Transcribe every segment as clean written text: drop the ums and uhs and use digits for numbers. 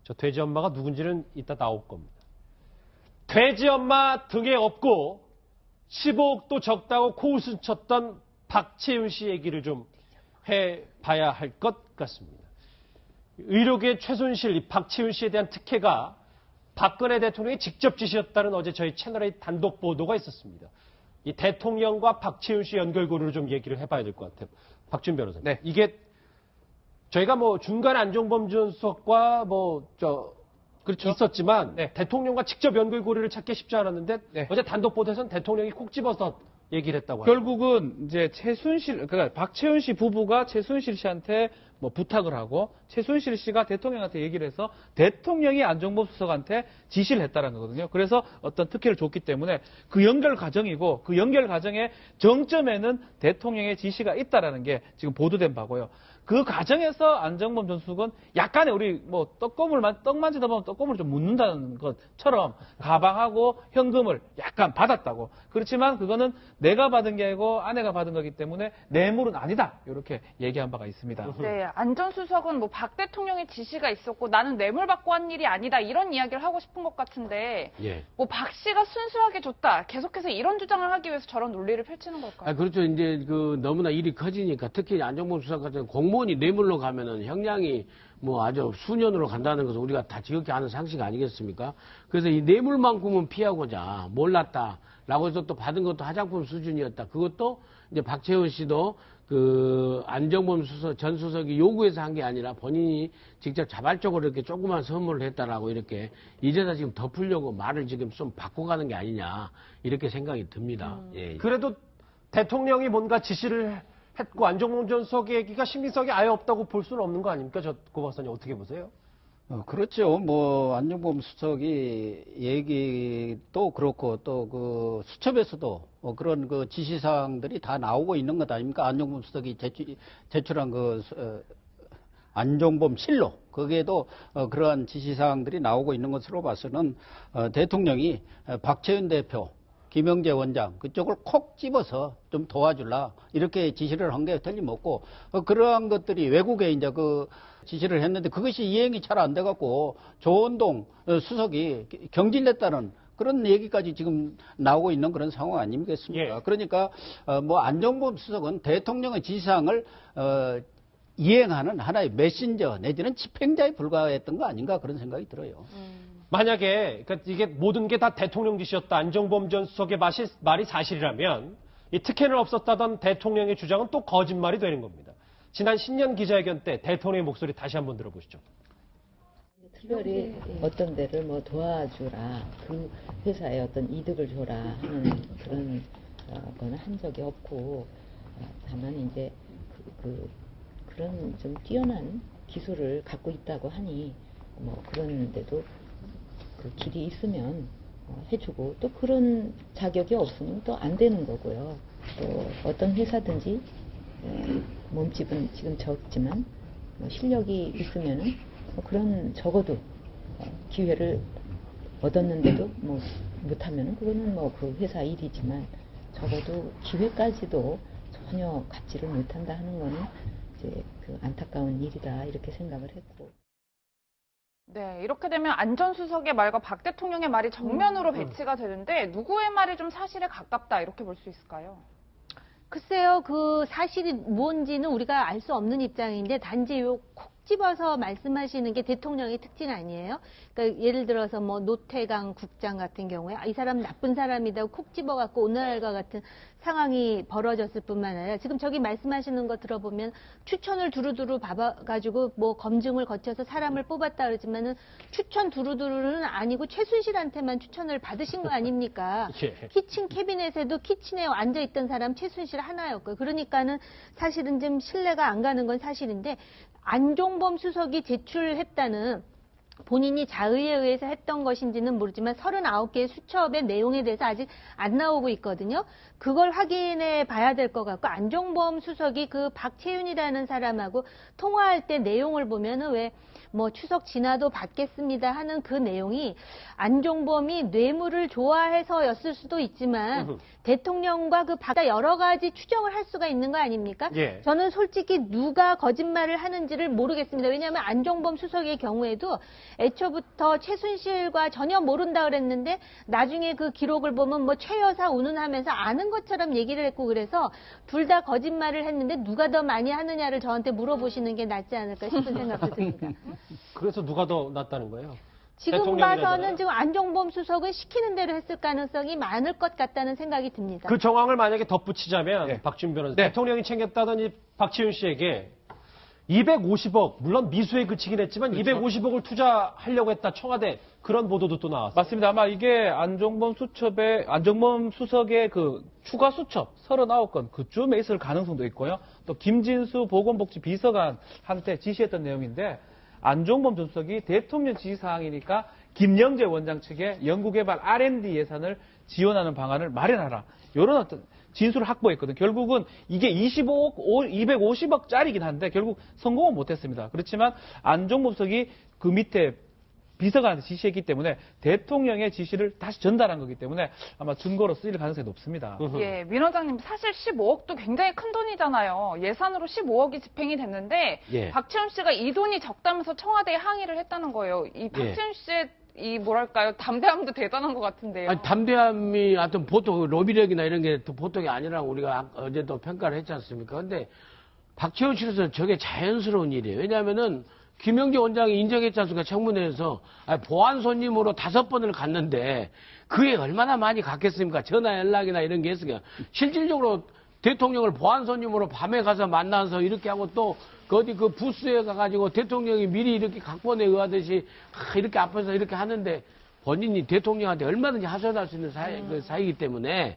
저 돼지 엄마가 누군지는 이따 나올 겁니다. 돼지 엄마 등에 업고 15억도 적다고 코웃음 쳤던 박채윤 씨 얘기를 좀 해봐야 할 것 같습니다. 의료계 최순실, 박채윤 씨에 대한 특혜가 박근혜 대통령이 직접 지시했다는 어제 저희 채널의 단독 보도가 있었습니다. 이 대통령과 박채윤 씨 연결고리로 좀 얘기를 해봐야 될 것 같아요. 박준 변호사님. 네. 이게 저희가 뭐 중간 안종범 전 수석과 그렇죠. 있었지만 네. 대통령과 직접 연결고리를 찾기 쉽지 않았는데 네. 어제 단독 보도에서는 대통령이 콕 집어서 얘기를 했다고 합니다. 결국은 이제 그러니까 박채윤 씨 부부가 최순실 씨한테 뭐 부탁을 하고 최순실 씨가 대통령한테 얘기를 해서 대통령이 안종범 수석한테 지시를 했다는 거거든요. 그래서 어떤 특혜를 줬기 때문에 그 연결 과정이고 그 연결 과정의 정점에는 대통령의 지시가 있다라는 게 지금 보도된 바고요. 그 과정에서 안종범 전 수석은 약간의 우리 뭐 떡 만지다 보면 떡고물 좀 묻는다는 것처럼 가방하고 현금을 약간 받았다고. 그렇지만 그거는 내가 받은 게 아니고 아내가 받은 거기 때문에 뇌물은 아니다. 이렇게 얘기한 바가 있습니다. 네, 안 전 수석은 뭐 박 대통령의 지시가 있었고 나는 뇌물 받고 한 일이 아니다 이런 이야기를 하고 싶은 것 같은데 예. 뭐 박 씨가 순수하게 줬다 계속해서 이런 주장을 하기 위해서 저런 논리를 펼치는 걸까요? 그렇죠. 이제 너무나 일이 커지니까 특히 안종범 수석 같은 공무원이 뇌물로 가면은 형량이 뭐 아주 수년으로 간다는 것은 우리가 다 지극히 아는 상식 아니겠습니까? 그래서 이 뇌물만큼은 피하고자 몰랐다라고 해서 또 받은 것도 화장품 수준이었다. 그것도 이제 박채윤 씨도 그 안종범 전 수석이 요구해서 한 게 아니라 본인이 직접 자발적으로 이렇게 조그만 선물을 했다라고 이렇게 이제서 지금 덮으려고 말을 지금 좀 바꿔가는 게 아니냐 이렇게 생각이 듭니다. 예. 그래도 대통령이 뭔가 지시를 했고 안종범 전 수석의 얘기가 신빙성이 아예 없다고 볼 수는 없는 거 아닙니까? 고 박사님 어떻게 보세요? 그렇죠. 뭐 안종범 수석이 얘기도 그렇고 또 그 수첩에서도 그런 그 지시사항들이 다 나오고 있는 것 아닙니까? 안종범 수석이 제출한 그 안종범 실로 거기에도 그러한 지시사항들이 나오고 있는 것으로 봐서는 대통령이 박채윤 대표, 김영재 원장 그쪽을 콕 집어서 좀 도와줄라 이렇게 지시를 한 게 틀림없고 그러한 것들이 외국에 이제 그 지시를 했는데 그것이 이행이 잘 안 돼갖고 조원동 수석이 경질냈다는 그런 얘기까지 지금 나오고 있는 그런 상황 아니겠습니까? 예. 그러니까 뭐 안종범 수석은 대통령의 지시사항을 이행하는 하나의 메신저 내지는 집행자에 불과했던 거 아닌가 그런 생각이 들어요. 만약에 그러니까 이게 모든 게 다 대통령 지시였다. 안종범 전 수석의 말이 사실이라면 이 특혜는 없었다던 대통령의 주장은 또 거짓말이 되는 겁니다. 지난 신년 기자회견 때 대통령의 목소리 다시 한번 들어보시죠. 특별히 어떤 데를 뭐 도와주라, 그 회사에 어떤 이득을 줘라 하는 그런 거는 한 적이 없고, 다만 이제 그런 좀 뛰어난 기술을 갖고 있다고 하니 뭐 그런데도 그 길이 있으면 해주고 또 그런 자격이 없으면 또 안 되는 거고요. 또 어떤 회사든지 몸집은 지금 적지만 뭐 실력이 있으면은 뭐 그런 적어도 기회를 얻었는데도 뭐 못하면은 그거는 뭐 그 회사 일이지만 적어도 기회까지도 전혀 갖지를 못한다 하는 거는 이제 그 안타까운 일이다 이렇게 생각을 했고. 네, 이렇게 되면 안 전 수석의 말과 박 대통령의 말이 정면으로 배치가 되는데 누구의 말이 좀 사실에 가깝다 이렇게 볼 수 있을까요? 글쎄요, 그 사실이 뭔지는 우리가 알 수 없는 입장인데 단지 콕 집어서 말씀하시는 게 대통령의 특징 아니에요? 그러니까 예를 들어서 뭐 노태강 국장 같은 경우에 이 사람 나쁜 사람이다 콕 집어갖고 오늘날과 같은 상황이 벌어졌을 뿐만 아니라 지금 저기 말씀하시는 거 들어보면 추천을 두루두루 봐가지고 뭐 검증을 거쳐서 사람을 뽑았다 그러지만은 추천 두루두루는 아니고 최순실한테만 추천을 받으신 거 아닙니까? 예. 키친 캐비넷에도 키친에 앉아있던 사람 최순실 하나였고 그러니까는 사실은 좀 신뢰가 안 가는 건 사실인데 안종범 수석이 제출했다는 본인이 자의에 의해서 했던 것인지는 모르지만 39개의 수첩의 내용에 대해서 아직 안 나오고 있거든요. 그걸 확인해 봐야 될 것 같고 안종범 수석이 그 박채윤이라는 사람하고 통화할 때 내용을 보면은 왜 뭐 추석 지나도 받겠습니다 하는 그 내용이 안종범이 뇌물을 좋아해서였을 수도 있지만 대통령과 그 바다 여러 가지 추정을 할 수가 있는 거 아닙니까? 예. 저는 솔직히 누가 거짓말을 하는지를 모르겠습니다. 왜냐하면 안종범 수석의 경우에도 애초부터 최순실과 전혀 모른다 그랬는데 나중에 그 기록을 보면 뭐 최 여사 운운하면서 아는 것처럼 얘기를 했고 그래서 둘 다 거짓말을 했는데 누가 더 많이 하느냐를 저한테 물어보시는 게 낫지 않을까 싶은 생각도 듭니다. 그래서 누가 더 낫다는 거예요? 지금 대통령이라잖아요. 봐서는 지금 안종범 수석은 시키는 대로 했을 가능성이 많을 것 같다는 생각이 듭니다. 그 정황을 만약에 덧붙이자면 네. 박준 변호사 네. 대통령이 챙겼다던 이 박지훈 씨에게 250억 물론 미수에 그치긴 했지만 그렇죠. 250억을 투자하려고 했다 청와대 그런 보도도 또 나왔어요. 맞습니다. 아마 이게 안종범 수석의 그 추가 수첩 39건 그쯤에 있을 가능성도 있고요. 또 김진수 보건복지 비서관한테 지시했던 내용인데 안종범 전 수석이 대통령 지시사항이니까 김영재 원장 측에 연구개발 R&D 예산을 지원하는 방안을 마련하라. 이런 어떤 진술을 확보했거든. 결국은 이게 250억짜리긴 한데 결국 성공은 못했습니다. 그렇지만 안종범 수석이 그 밑에 비서관한테 지시했기 때문에 대통령의 지시를 다시 전달한 거기 때문에 아마 증거로 쓰일 가능성이 높습니다. 예, 민 원장님 사실 15억도 굉장히 큰 돈이잖아요. 예산으로 15억이 집행이 됐는데 예. 박지훈 씨가 이 돈이 적다면서 청와대에 항의를 했다는 거예요. 이 박지훈 씨의 이 뭐랄까요 담대함도 대단한 것 같은데요. 아니, 담대함이 하여튼 보통 로비력이나 이런 게 또 보통이 아니라고 우리가 어제도 평가를 했지 않습니까? 근데 박지원 씨로서는 저게 자연스러운 일이에요. 왜냐하면은 김영재 원장이 인정했지 않습니까? 청문회에서 보안 손님으로 5번을 갔는데 그에 얼마나 많이 갔겠습니까? 전화 연락이나 이런 게 있으니까 실질적으로 대통령을 보안 손님으로 밤에 가서 만나서 이렇게 하고 또 어디 그 부스에 가가지고 대통령이 미리 이렇게 각본에 의하듯이 이렇게 앞에서 이렇게 하는데 본인이 대통령한테 얼마든지 하소연할 수 있는 사이기 때문에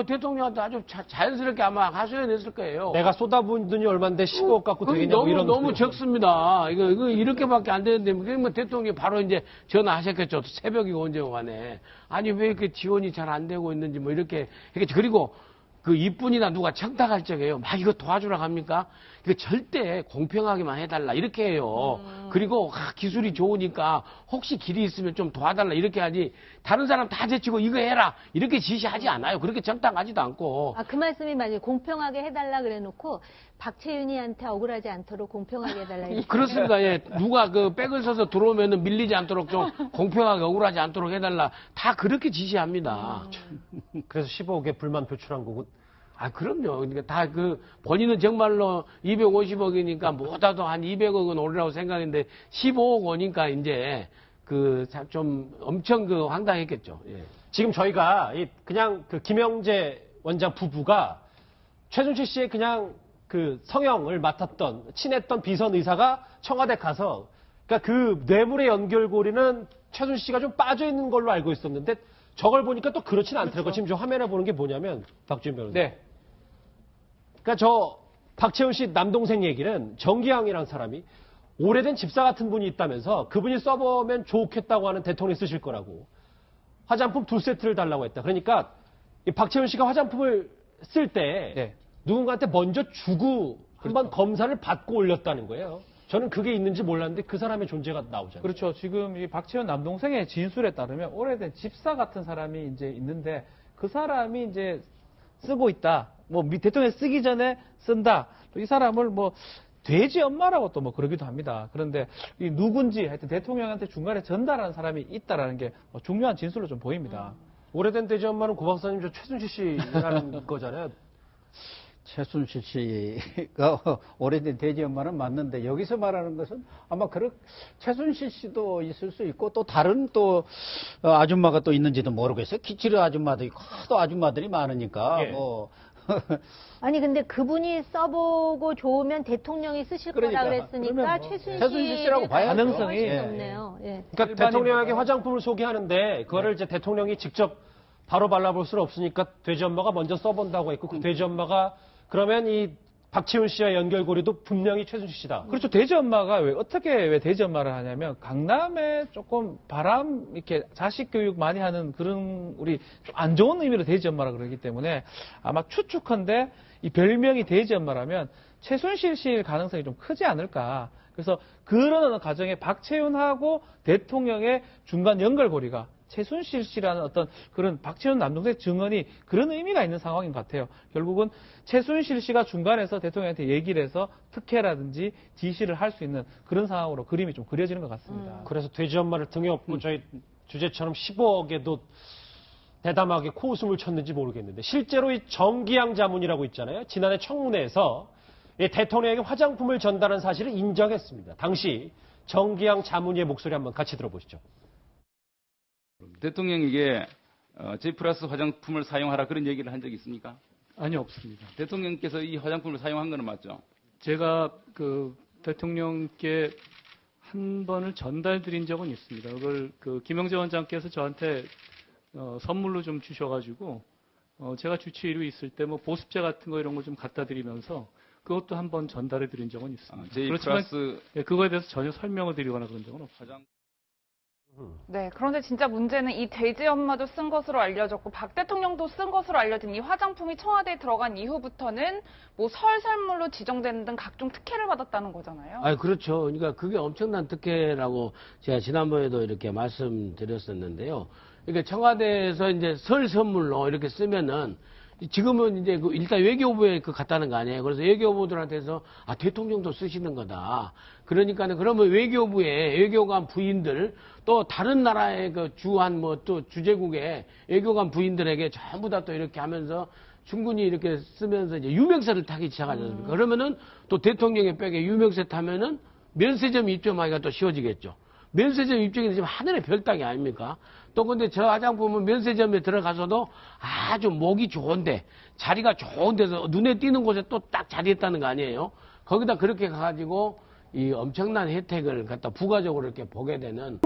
대통령한테 아주 자연스럽게 아마 하소연했을 거예요. 내가 쏟아부은 돈이 얼마인데 15억 갖고 되겠냐고 이런 너무 적습니다. 이거 이렇게밖에 안 되는데 그러면 대통령이 바로 이제 전화하셨겠죠. 새벽이고 언제고 간에 아니 왜 이렇게 지원이 잘 안 되고 있는지 뭐 이렇게 그리고 그 이뿐이나 누가 청탁할 적에요. 막 이거 도와주라 합니까? 이거 절대 공평하게만 해달라 이렇게 해요. 그리고 기술이 좋으니까 혹시 길이 있으면 좀 도와달라 이렇게 하지. 다른 사람 다 제치고 이거 해라 이렇게 지시하지 않아요. 그렇게 청탁하지도 않고. 그 말씀이 맞아요. 공평하게 해달라 그래놓고 박채윤이한테 억울하지 않도록 공평하게 해달라. 이렇게. 그렇습니다. 예. 누가 그 백을 서서 들어오면은 밀리지 않도록 좀 공평하게 억울하지 않도록 해달라. 다 그렇게 지시합니다. 그래서 15억에 불만 표출한 거고. 그럼요. 그러니까 다 본인은 정말로 250억이니까 못하도 한 200억은 오르라고 생각했는데 15억 오니까 이제 좀 엄청 황당했겠죠. 예. 지금 저희가 그냥 그 김영재 원장 부부가 최순실 씨의 그냥 그 성형을 맡았던 친했던 비선 의사가 청와대 가서 그러니까 그 뇌물의 연결고리는 최순실 씨가 좀 빠져 있는 걸로 알고 있었는데 저걸 보니까 또 그렇지는 않더라고요. 지금 저 화면에 보는 게 뭐냐면 박지훈 변호사. 네. 그러니까 저 박채훈 씨 남동생 얘기는 정기양이라는 사람이 오래된 집사 같은 분이 있다면서 그분이 써보면 좋겠다고 하는 대통령이 쓰실 거라고 화장품 2세트를 달라고 했다. 그러니까 이 박채훈 씨가 화장품을 쓸 때 네. 누군가한테 먼저 주고 한번 검사를 받고 올렸다는 거예요. 저는 그게 있는지 몰랐는데 그 사람의 존재가 나오잖아요. 그렇죠. 지금 이 박채원 남동생의 진술에 따르면 오래된 집사 같은 사람이 이제 있는데 그 사람이 이제 쓰고 있다. 뭐 대통령이 쓰기 전에 쓴다. 또 이 사람을 뭐 돼지 엄마라고 또 뭐 그러기도 합니다. 그런데 이 누군지 하여튼 대통령한테 중간에 전달하는 사람이 있다라는 게 중요한 진술로 좀 보입니다. 오래된 돼지 엄마는 고 박사님 저 최순실 씨라는 거잖아요. 최순실 씨가 오래된 돼지 엄마는 맞는데 여기서 말하는 것은 아마 최순실 씨도 있을 수 있고 또 다른 또 아줌마가 또 있는지도 모르겠어요. 기치르 아줌마도 있고 또 아줌마들이 많으니까 예. 뭐 아니 근데 그분이 써보고 좋으면 대통령이 쓰실 그러니까. 거라 그랬으니까 그러면 뭐 최순실 최순실 씨라고 봐야죠. 가능성이 훨씬 예. 높네요. 예. 그러니까 일반인보다. 대통령에게 화장품을 소개하는데 그거를 이제 대통령이 직접 바로 발라볼 수는 없으니까 돼지 엄마가 먼저 써본다고 했고 그 돼지 엄마가 그러면 이 박채훈 씨와 연결고리도 분명히 최순실 씨다. 그렇죠. 돼지 엄마가 왜 돼지 엄마를 하냐면 강남에 조금 이렇게 자식 교육 많이 하는 그런 우리 좀 안 좋은 의미로 돼지 엄마라 그러기 때문에 아마 추측한데 이 별명이 돼지 엄마라면 최순실 씨일 가능성이 좀 크지 않을까. 그래서 그런 과정에 박채윤하고 대통령의 중간 연결고리가 최순실 씨라는 어떤 그런 박지원 남동생 증언이 그런 의미가 있는 상황인 것 같아요. 결국은 최순실 씨가 중간에서 대통령한테 얘기를 해서 특혜라든지 지시를 할 수 있는 그런 상황으로 그림이 좀 그려지는 것 같습니다. 그래서 돼지 엄마를 등에 업고 저희 주제처럼 15억에도 대담하게 코웃음을 쳤는지 모르겠는데 실제로 이 정기양 자문이라고 있잖아요. 지난해 청문회에서 이 대통령에게 화장품을 전달한 사실을 인정했습니다. 당시 정기양 자문위의 목소리 한번 같이 들어보시죠. 대통령에게 J 플러스 화장품을 사용하라 그런 얘기를 한 적이 있습니까? 아니요, 없습니다. 대통령께서 이 화장품을 사용한 거는 맞죠? 제가 그 대통령께 한 번을 전달드린 적은 있습니다. 그걸 그 김영재 원장께서 저한테 선물로 좀 주셔가지고 제가 주치의로 있을 때 뭐 보습제 같은 거 이런 거 좀 갖다 드리면서 그것도 한 번 전달해 드린 적은 있습니다. J 그렇지만 플러스 그거에 대해서 전혀 설명을 드리거나 그런 적은 없습니다. 네, 그런데 진짜 문제는 이 돼지 엄마도 쓴 것으로 알려졌고 박 대통령도 쓴 것으로 알려진 이 화장품이 청와대에 들어간 이후부터는 뭐 설 선물로 지정되는 등 각종 특혜를 받았다는 거잖아요. 아, 그렇죠. 그러니까 그게 엄청난 특혜라고 제가 지난번에도 이렇게 말씀드렸었는데요. 그러니까 청와대에서 이제 설 선물로 이렇게 쓰면은 지금은 이제 그 일단 외교부에 그 갔다는 거 아니에요. 그래서 외교부들한테서 아 대통령도 쓰시는 거다. 그러니까는 그러면 외교부에 외교관 부인들 또 다른 나라의 그 주한 뭐 또 주재국의 외교관 부인들에게 전부 다 또 이렇게 하면서 충분히 이렇게 쓰면서 이제 유명세를 타기 시작하지 않습니까? 그러면은 또 대통령의 백에 유명세 타면은 면세점 입점하기가 또 쉬워지겠죠. 면세점 입장이 지금 하늘의 별 따기 아닙니까? 또 근데 저 화장품은 면세점에 들어가서도 아주 목이 좋은데 자리가 좋은 데서 눈에 띄는 곳에 또 딱 자리했다는 거 아니에요? 거기다 그렇게 가가지고 이 엄청난 혜택을 갖다 부가적으로 이렇게 보게 되는